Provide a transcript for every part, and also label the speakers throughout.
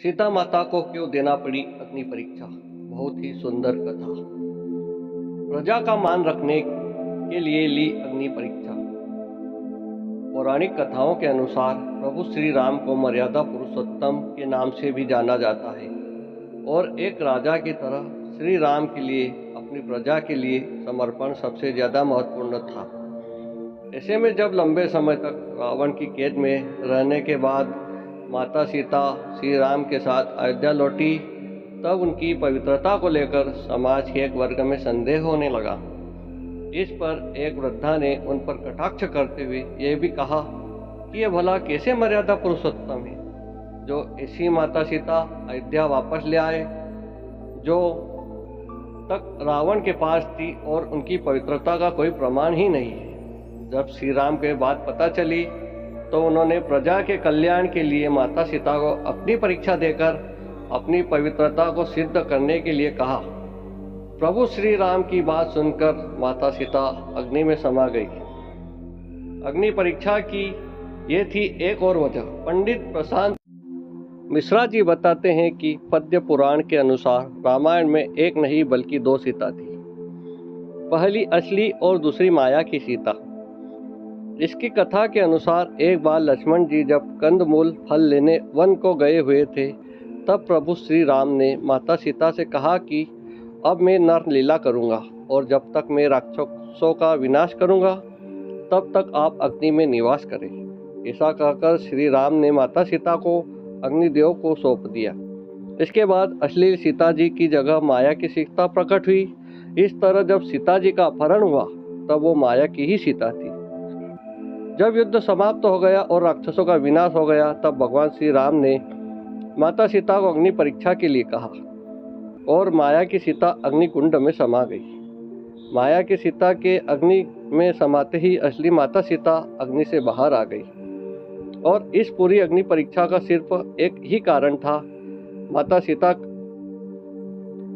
Speaker 1: सीता माता को क्यों देना पड़ी अग्नि परीक्षा। बहुत ही सुंदर कथा। प्रजा का मान रखने के लिए ली अग्नि परीक्षा। पौराणिक कथाओं के अनुसार प्रभु श्री राम को मर्यादा पुरुषोत्तम के नाम से भी जाना जाता है और एक राजा की तरह श्री राम के लिए अपनी प्रजा के लिए समर्पण सबसे ज़्यादा महत्वपूर्ण था। ऐसे में जब लंबे समय तक रावण की कैद में रहने के बाद माता सीता श्री राम के साथ अयोध्या लौटी, तब उनकी पवित्रता को लेकर समाज के एक वर्ग में संदेह होने लगा। इस पर एक वृद्धा ने उन पर कटाक्ष करते हुए यह भी कहा कि यह भला कैसे मर्यादा पुरुषोत्तम है जो ऐसी माता सीता अयोध्या वापस ले आए जो तक रावण के पास थी और उनकी पवित्रता का कोई प्रमाण ही नहीं है। जब श्री राम को बात पता चली तो उन्होंने प्रजा के कल्याण के लिए माता सीता को अपनी परीक्षा देकर अपनी पवित्रता को सिद्ध करने के लिए कहा। प्रभु श्री राम की बात सुनकर माता सीता अग्नि में समा गई। अग्नि परीक्षा की ये थी एक और वजह। पंडित प्रशांत मिश्रा जी बताते हैं कि पद्य पुराण के अनुसार रामायण में एक नहीं बल्कि दो सीता थी। पहली असली और दूसरी माया की सीता। इसकी कथा के अनुसार एक बार लक्ष्मण जी जब कंदमूल फल लेने वन को गए हुए थे, तब प्रभु श्री राम ने माता सीता से कहा कि अब मैं नर लीला करूंगा और जब तक मैं राक्षसों का विनाश करूंगा तब तक आप अग्नि में निवास करें। ऐसा कहकर श्री राम ने माता सीता को अग्निदेव को सौंप दिया। इसके बाद अश्लील सीता जी की जगह माया की सीता प्रकट हुई। इस तरह जब सीता जी का अपहरण हुआ तब वो माया की ही सीता थी। जब युद्ध समाप्त हो गया और राक्षसों का विनाश हो गया, तब भगवान श्री राम ने माता सीता को अग्नि परीक्षा के लिए कहा और माया की सीता अग्नि कुंड में समा गई। माया की सीता के अग्नि में समाते ही असली माता सीता अग्नि से बाहर आ गई और इस पूरी अग्नि परीक्षा का सिर्फ एक ही कारण था। माता सीता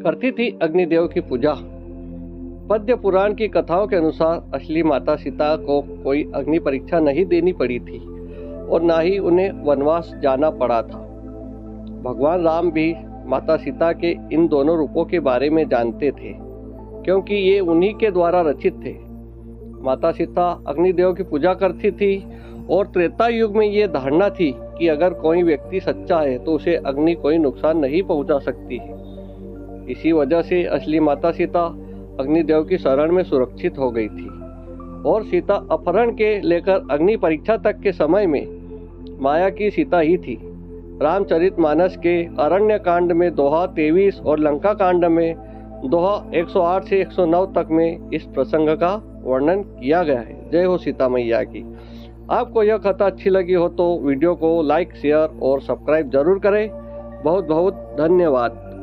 Speaker 1: करती थी अग्निदेव की पूजा। पद्य पुराण की कथाओं के अनुसार असली माता सीता को कोई अग्नि परीक्षा नहीं देनी पड़ी थी और ना ही उन्हें वनवास जाना पड़ा था। भगवान राम भी माता सीता के इन दोनों रूपों के बारे में जानते थे क्योंकि ये उन्हीं के द्वारा रचित थे। माता सीता अग्निदेव की पूजा करती थी और त्रेता युग में ये धारणा थी कि अगर कोई व्यक्ति सच्चा है तो उसे अग्नि कोई नुकसान नहीं पहुंचा सकती है। इसी वजह से असली माता सीता अग्निदेव की शरण में सुरक्षित हो गई थी और सीता अपहरण के लेकर अग्नि परीक्षा तक के समय में माया की सीता ही थी। रामचरितमानस के अरण्य कांड में दोहा 23 और लंका कांड में दोहा 108 से 109 तक में इस प्रसंग का वर्णन किया गया है। जय हो सीता मैया की। आपको यह कथा अच्छी लगी हो तो वीडियो को लाइक, शेयर और सब्सक्राइब जरूर करें। बहुत बहुत धन्यवाद।